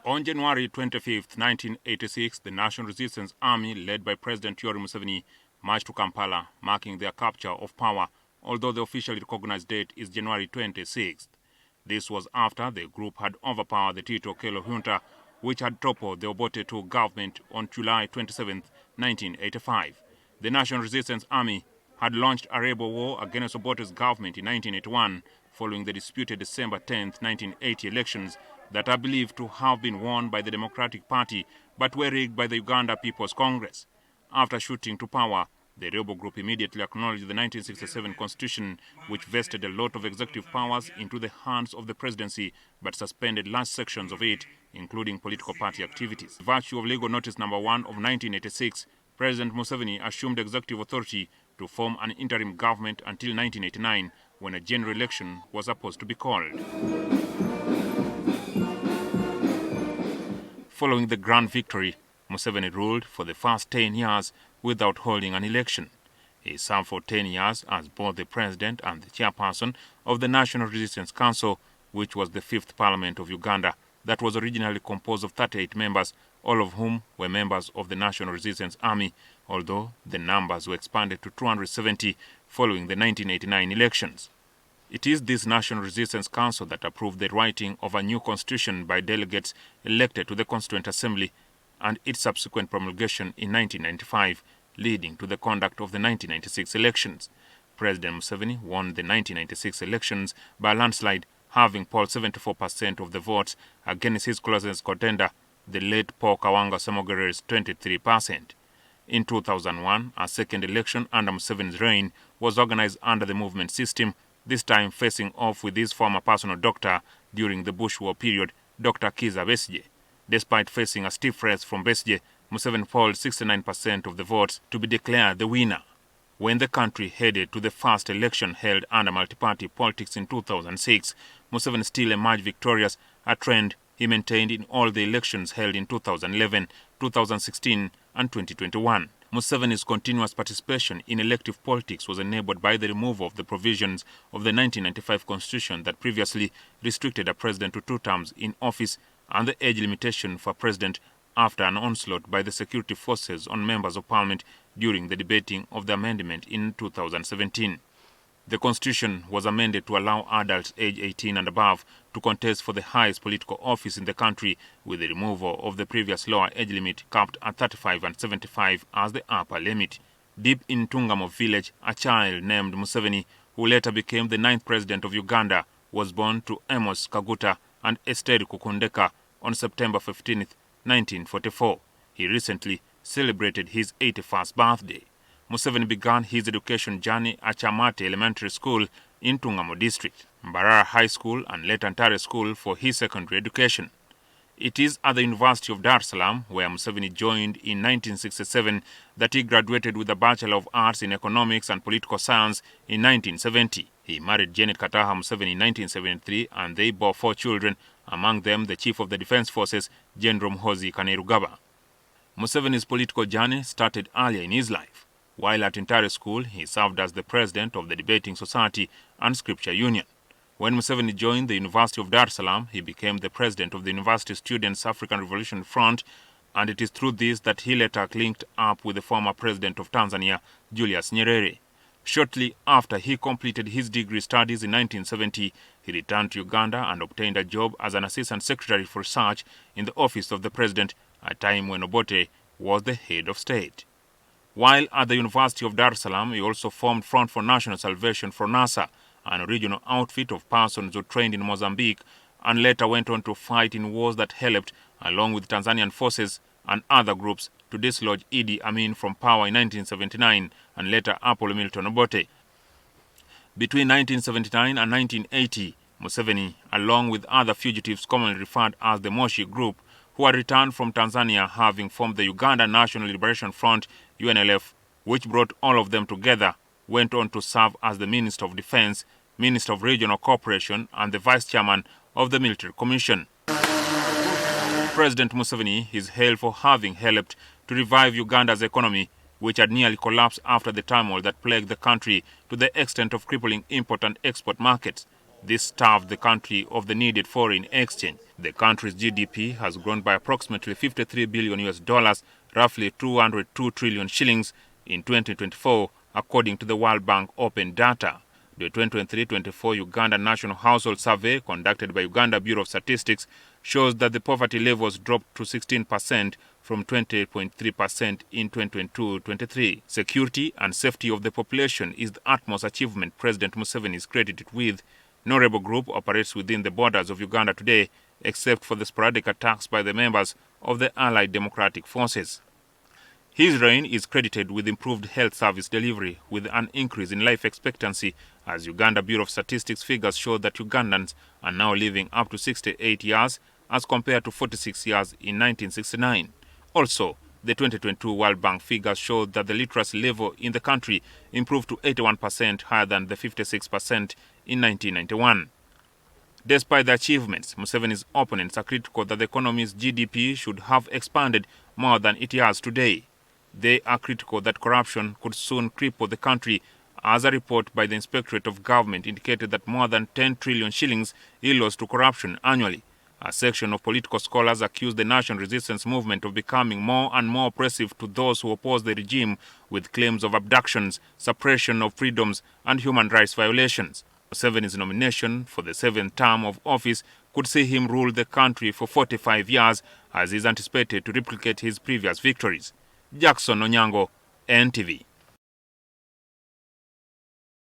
On January 25, 1986, the National Resistance Army, led by President Yoweri Museveni, marched to Kampala, marking their capture of power, although the officially recognized date is January 26th. This was after the group had overpowered the Tito Okello junta, which had toppled the Obote II government on July 27, 1985. The National Resistance Army had launched a rebel war against Obote's government in 1981, following the disputed December 10, 1980 elections that are believed to have been won by the Democratic Party but were rigged by the Uganda People's Congress. After shooting to power, the rebel group immediately acknowledged the 1967 constitution, which vested a lot of executive powers into the hands of the presidency but suspended large sections of it, including political party activities. By virtue of Legal Notice No. 1 of 1986, President Museveni assumed executive authority to form an interim government until 1989, when a general election was supposed to be called. Following the grand victory, Museveni ruled for the first 10 years without holding an election. He served for 10 years as both the president and the chairperson of the National Resistance Council, which was the fifth parliament of Uganda that was originally composed of 38 members, all of whom were members of the National Resistance Army, although the numbers were expanded to 270 following the 1989 elections. It is this National Resistance Council that approved the writing of a new constitution by delegates elected to the Constituent Assembly and its subsequent promulgation in 1995, leading to the conduct of the 1996 elections. President Museveni won the 1996 elections by a landslide, having polled 74% of the votes against his closest contender, the late Paul Kawanga Semogere's 23%. In 2001, a second election under Museveni's reign was organized under the movement system, this time facing off with his former personal doctor during the Bush War period, Dr. Kizza Besigye. Despite facing a stiff race from Besigye, Museveni polled 69% of the votes to be declared the winner. When the country headed to the first election held under multi-party politics in 2006, Museveni still emerged victorious, a trend he maintained in all the elections held in 2011, 2016 and 2021. Museveni's continuous participation in elective politics was enabled by the removal of the provisions of the 1995 constitution that previously restricted a president to 2 terms in office and the age limitation for president after an onslaught by the security forces on members of parliament during the debating of the amendment in 2017. The constitution was amended to allow adults aged 18 and above to contest for the highest political office in the country, with the removal of the previous lower age limit capped at 35 and 75 as the upper limit. Deep in Tungamo village, a child named Museveni, who later became the 9th president of Uganda, was born to Amos Kaguta and Esther Kukundeka on September 15, 1944. He recently celebrated his 81st birthday. Museveni began his education journey at Chamate Elementary School in Tungamo district, Mbarara High School and later Ntare School for his secondary education. It is at the University of Dar es Salaam, where Museveni joined in 1967, that he graduated with a Bachelor of Arts in Economics and Political Science in 1970. He married Janet Kataha Museveni in 1973 and they bore 4 children, among them the Chief of the Defense Forces, General Muhoozi Kainerugaba. Museveni's political journey started earlier in his life. While at Ntare School, he served as the president of the Debating Society and Scripture Union. When Museveni joined the University of Dar es Salaam, he became the president of the University Students' African Revolution Front, and it is through this that he later linked up with the former president of Tanzania, Julius Nyerere. Shortly after he completed his degree studies in 1970, he returned to Uganda and obtained a job as an assistant secretary for research in the office of the president, at a time when Obote was the head of state. While at the University of Dar es Salaam, he also formed Front for National Salvation for NASA, an original outfit of persons who trained in Mozambique and later went on to fight in wars that helped, along with Tanzanian forces and other groups, to dislodge Idi Amin from power in 1979 and later Apollo Milton Obote. Between 1979 and 1980, Museveni, along with other fugitives commonly referred as the Moshi Group, who had returned from Tanzania having formed the Uganda National Liberation Front, UNLF, which brought all of them together, went on to serve as the Minister of Defense, Minister of Regional Cooperation and the Vice Chairman of the Military Commission. President Museveni is hailed for having helped to revive Uganda's economy, which had nearly collapsed after the turmoil that plagued the country to the extent of crippling import and export markets. This starved the country of the needed foreign exchange. The country's GDP has grown by approximately $53 billion US, roughly 202 trillion shillings in 2024, according to the World Bank open data. The 2023-24 Uganda National Household Survey, conducted by Uganda Bureau of Statistics, shows that the poverty levels dropped to 16% from 28.3% in 2022-23. Security and safety of the population is the utmost achievement President Museveni is credited with. No rebel group operates within the borders of Uganda today, except for the sporadic attacks by the members of the Allied Democratic Forces. His reign is credited with improved health service delivery, with an increase in life expectancy, as Uganda Bureau of Statistics figures show that Ugandans are now living up to 68 years as compared to 46 years in 1969. Also, the 2022 World Bank figures show that the literacy level in the country improved to 81%, higher than the 56% in 1991. Despite the achievements, Museveni's opponents are critical that the economy's GDP should have expanded more than it has today. They are critical that corruption could soon cripple the country, as a report by the Inspectorate of Government indicated that more than 10 trillion shillings is lost to corruption annually. A section of political scholars accused the national resistance movement of becoming more and more oppressive to those who oppose the regime, with claims of abductions, suppression of freedoms, and human rights violations. Museveni's nomination for the 7th term of office could see him rule the country for 45 years, as is anticipated to replicate his previous victories. Jackson Onyango, NTV.